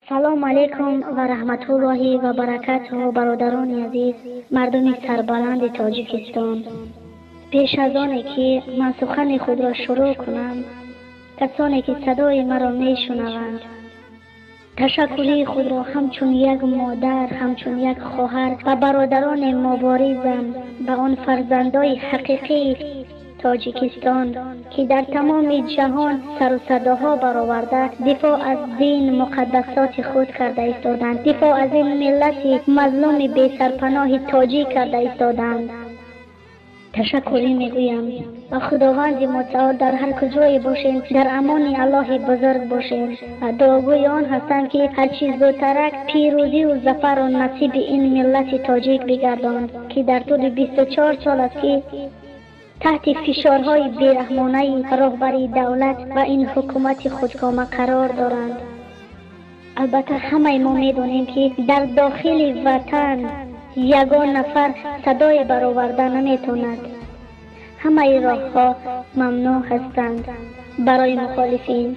سلام علیکم و رحمت الله و برکاته برادران عزیز، مردم سربلند تاجیکستان. پیش از آنی که من سخن خود را شروع کنم، کسانی که صدای مرا میشنوند تشکری خود را همچون یک مادر، همچون یک خواهر و برادران مبارزم به آن فرزندای حقیقی تاجیکستان که در تمام جهان سر و صداها برآورده دفاع از دین مقدسات خود کرده ایستادند، دفاع از این ملت مظلوم بی سرپناه تاجیک کرده ایستادند. تشکری میگویم و خداوند متعال در هر کجای باشین در امان الله بزرگ باشین و دعاگوی آن هستند که هر چیز زودترک پیروزی و ظفر و نصیب این ملت تاجیک بگرداند که در طول 24 سال است که تحت فشارهای بیرحمانه رهبری دولت و این حکومت خودکامه قرار دارند. البته همه ما میدونیم که در داخل وطن یگان نفر صدای برآورده نمیتوند. همه راهها ممنوع هستند برای مخالفین.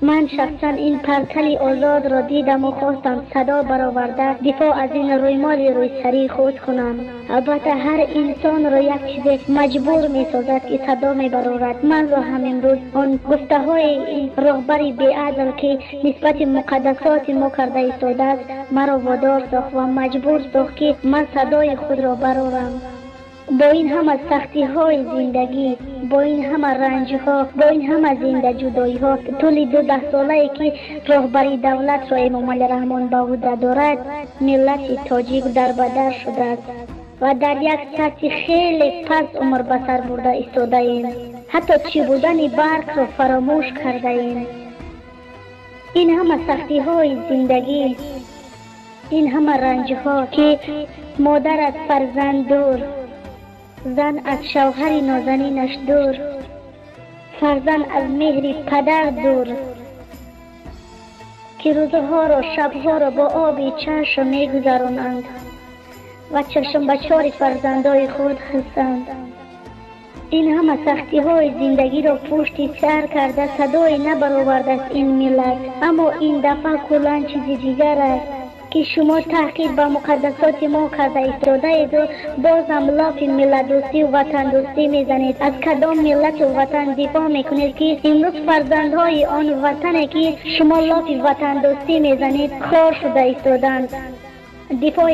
من شخصا این پرتل آزاد را دیدم و خواستم صدا برآورده دفاع از این رویمال روی سری خود کنم. البته هر انسان را یک چیز مجبور می سازد که صدا می برآورد. من را هم امروز آن گفته های این رهبر بی‌عدل که نسبت مقدسات ما کرده ایستاده است مرا وادار ساخت و مجبور ساخت که من صدای خود را برآورم. با این همه سختی های زندگی، با این همه رنج ها، با این همه زنده جدایی ها طول 12 ساله که رهبری دولت را امام علی رحمان به عهده دارد، ملت تاجیک در بدر شده است و در یک سطح خیلی پست عمر به سر برده ایستاده ایم. حتی چی بودن برق را فراموش کرده ایم. این همه سختی های زندگی، این همه رنج ها که مادر از فرزند دور، زن از شوهر نازنینش دور، فرزند از مهر پدر دور که روزها را شبها را با آب چشم میگذرانند و چشم به چار فرزندای خود هستند. این همه سختی های زندگی را پشت سر کرده صدای نبرآورده است این ملت. اما این دفعه کلاً چیزی دیگر است که شما تحقیر به مقدسات ما کرده ایستاده اید و بازم لاف ملت دوستی و وطن دوستی میزنید. از کدام ملت و وطن دفاع میکنید که امروز فرزندهای آن وطنه که شما لاف وطن دوستی میزنید خار شده ایستادند؟ دفاع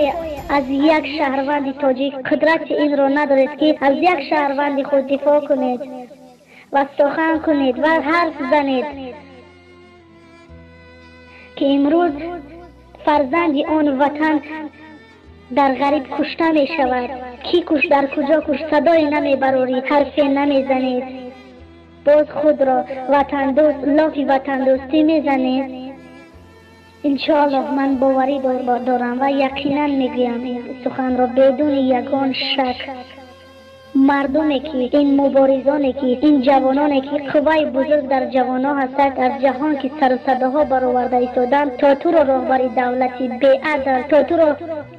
از یک شهروند تاجیک قدرت این را ندارید که از یک شهروند خود دفاع کنید و سخن کنید و حرف زنید که امروز فرزند آن وطن در غریب کشته می شود. کی کش، در کجا کش، صدای نمی برارید، حرفی نمی زنید، باز خود را وطن دوست، لاف وطن دوستی می زنید. انشاءالله من باوری دارم و یقینا میگویم این سخن را بدون یگان شک. مردمی که این مبارزانی که این جوانانی که قوای بزرگ در جوانها هستند از جهان که سر و صداها برآورده ایستادند تا تو را رهبری دولتی بی‌عدل، تا تو را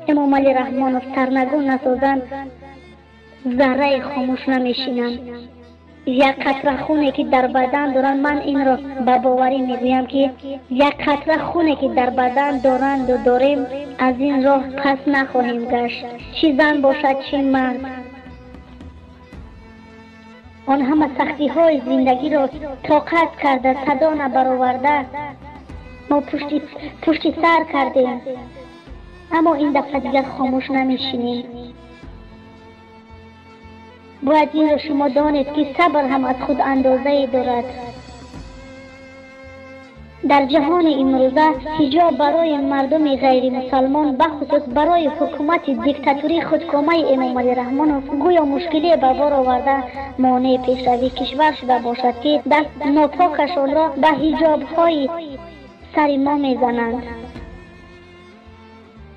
امام علی رحمان سرنگون نسازند، ذره خاموش نمیشینند. یک قطره خونی که در بدن دارند، من این را با باوری میگویم که یک قطره خونی که در بدن دارند و داریم از این راه پس نخواهیم گشت، چی زن باشد چی مرد. آن همه سختی های زندگی را طاقت کرده صدا نبرآورده ما پشت سر کردیم، اما این دفعه دیگر خاموش نمیشینیم. باید این را شما دانید که صبر هم از خود اندازه دارد. در جهان امروزه حجاب برای مردم غیر مسلمان بخصوص برای حکومت دیکتاتوری خودکامه امام علی رحمان گویا مشکلی به بار آورده مانع پیشروی کشور شده باشد که دست ناپاکشان را به حجاب های سر ما میزنند.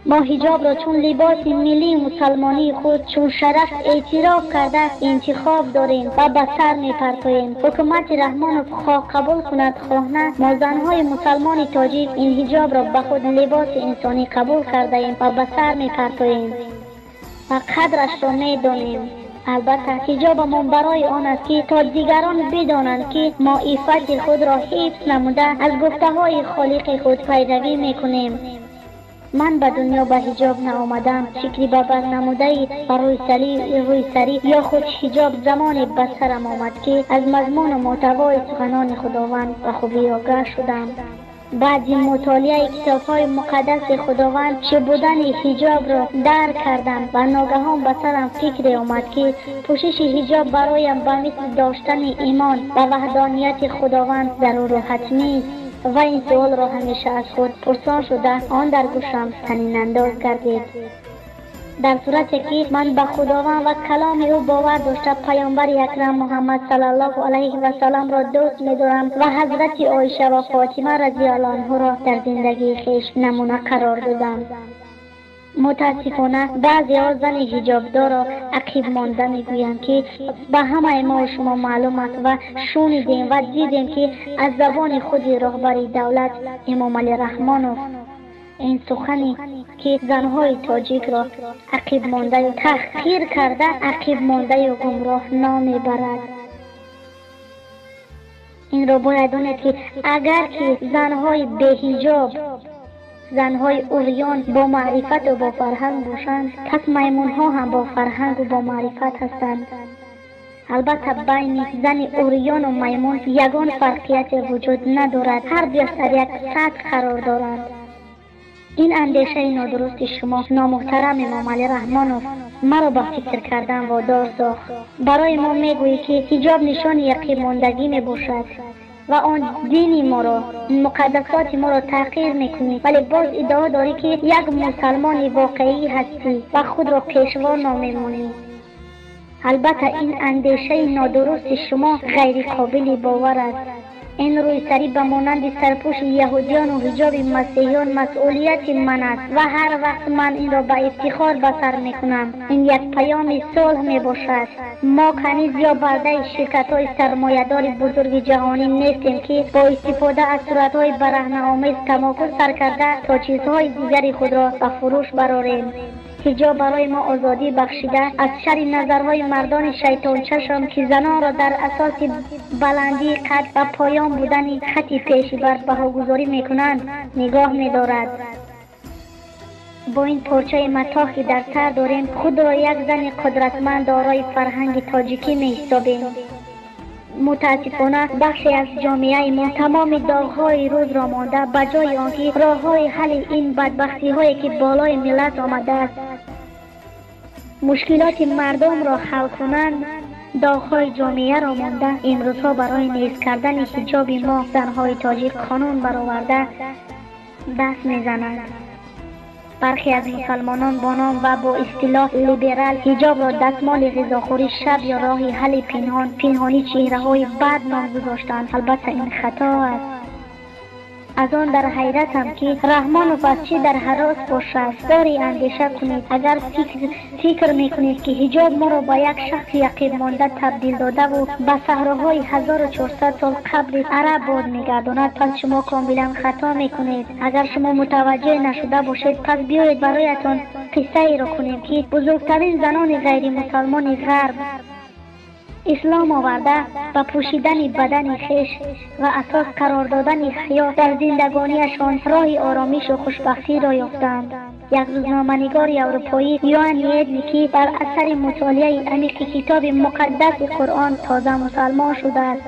ما حجاب را چون لباس ملی مسلمانی خود چون شرف اعتراف کرده انتخاب داریم و به سر میپرتاییم. حکومت رحمان خواه قبول کند خواه نه، ما زنهای مسلمان تاجیک این حجاب را به خود لباس انسانی قبول کرده ایم و به سر میپرتاییم و قدرش را میدانیم. البته حجابمان برای آن است که تا دیگران بدانند که ما عفت خود را حفظ نموده از گفته های خالق خود پیروی میکنیم. من به دنیا به حجاب نآمدم، شکلی به بر نموده و روی سری یا خود حجاب زمانی به سرم آمد که از مضمون و محتوای سخنان خداوند و خوبی آگاه شدم. بعد مطالعه کتاب‌های مقدس خداوند چه بودن حجاب را درک کردم و ناگهان به سرم فکری آمد که پوشش حجاب برایم به مثل داشتن ایمان و وحدانیت خداوند ضرور و حتمی است. و این سوال را همیشه از خود پرسان شده آن در گوشم طنین انداز گردید. در صورتی که من به خداوند و کلام او باور داشته پیامبر اکرم محمد صلی الله علیه و سلم را دوست می‌دارم و حضرت عایشه و فاطمه رضی الله عنها را در زندگی خویش نمونه قرار دادم. متاسفانه بعضی زن حجابدار را عقیب مانده میگویند که به همه ما و شما معلوم است و شنیدیم و دیدیم که از زبان خود رهبر دولت امام علی رحمانوف این سخنی که زنهای تاجیک را عقیب مانده و تحقیر کرده عقیب مانده و گمراه نام برد. این را باید دانید که اگر که زنهای بی‌حجاب، زنهای اوریان با معرفت و با فرهنگ باشند، پس میمونها هم با فرهنگ و با معرفت هستند. البته بین زن اوریان و میمون یگان فرقیت وجود ندارد، هر دو در یک سطح قرار دارند. این اندیشه نادرست شما نامحترم امام علی رحمانوف مرا به فکر کردن وادار ساخت. برای ما میگویی که حجاب نشان یقین ماندگی می باشد و آن دینی ما را، مقدسات ما را تحقیر میکنی، ولی باز ادعا داری که یک مسلمان واقعی هستی و خود را پیشوا نامی‌مانی. البته این اندیشه نادرست شما غیر قابل باور است. این روی سری به مانند سرپوش یهودیان و حجاب مسیحیان مسئولیت من است و هر وقت من این را به افتخار به سر میکنم. این یک پیام صلح می باشد. ما کنیز یا برده شرکت های سرمایه‌دار بزرگ جهانی نیستیم که با استفاده از صورت‌های برهنه‌آمیز تمایل سر کرده تا چیزهای دیگری خود را به فروش براریم. حجاب برای ما آزادی بخشیده از شر نظرهای مردان شیطان چشم که زنان را در اساس بلندی قد و پایان بودن خطی پیشی بر بهاگذاری میکنند نگاه میدارد. با این پرچه متاح که در سر داریم خود را یک زن قدرتمند دارای فرهنگ تاجیکی می‌حسابیم. متاسفانه بخشی از جامعه ما تمام داغ‌های روز را مانده به جای آنکه راه‌های حل این بدبختی‌هایی که بالای ملت آمده است مشکلات مردم را حل کنند، داغ‌های جامعه را مانده امروزها برای نیست کردن حجاب ما زنهای تاجیک قانون برآورده دست می‌زنند. برخی از مسلمانان با نام و با اصطلاح لیبرال حجاب را دستمال غذاخوری شب یا راه حل پنهانی چهره‌های بد نام گذاشتند. البته این خطا است. از آن در حیرتم که رحمانوف از چه در هراس باشد. داری اندیشه کنید. اگر فکر میکنید که حجاب ما را با یک شخص یقین مانده تبدیل داده و به صحراهای 1400 سال قبل عرب باز میگرداند، پس شما کاملا خطا میکنید. اگر شما متوجه نشده باشید پس بیایید برایتان قصه ای را کنیم که بزرگترین زنان غیر مسلمان غرب اسلام آورده و پوشیدن بدن خویش و اساس قرار دادن حیا در زندگانیشان راه آرامش و خوشبختی را یافتند. یک روزنامه‌نگار اروپایی یوان نیدلی که در اثر مطالعه عمیق کتاب مقدس قرآن تازه مسلمان شده است.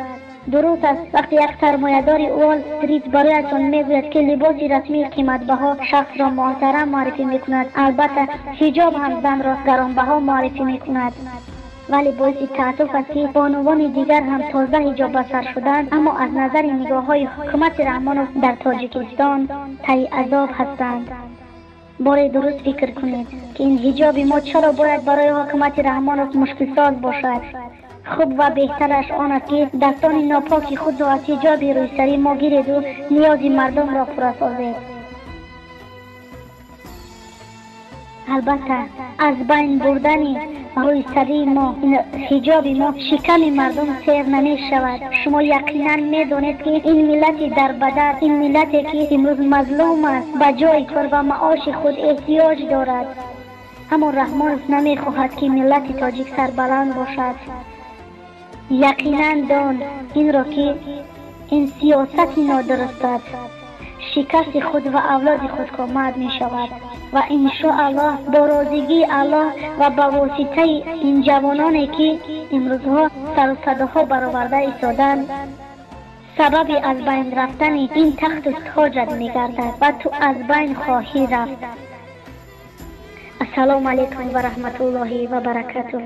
درست است وقتی یک سرمایه‌دار وال استریت برایتان میگوید که لباس رسمی قیمت‌بها شخص را محترم معرفی میکند، البته حجاب هم زن را گرانبها معرفی میکند. ولی باعث تعاطف است که بانوان دیگر هم تازه حجاب بسر شدند، اما از نظر نگاه‌های حکومت رحمانوف در تاجیکستان تای عذاب هستند. باره درست فکر کنید که این حجاب ما چرا باید برای حکومت رحمانوف مشکل ساز باشد. خوب و بهترش آن است که دستان ناپاک خود را از حجاب روی سری ما گیرید و نیاز مردم را فرا سازید. البته از بین بردن روی سری ما حجاب ما شکم مردم سیر نمی شود. شما یقینا می دانید که این ملت در بدر، این ملتی که امروز مظلوم است به جای کار و معاش خود احتیاج دارد. اما رحمان نمی خواهد که ملت تاجیک سربلند باشد. یقینا دان این را که این سیاست نادرست است، شکست خود و اولاد خود کامد می شود و انشاءالله با رازیگی الله و با واسطه این جوانانی که امروزها سر و صداها برآورده ایستادند سبب از بین رفتن این تخت و تاجت می گردد و تو از بین خواهی رفت. السلام علیکم و رحمت الله و برکاته.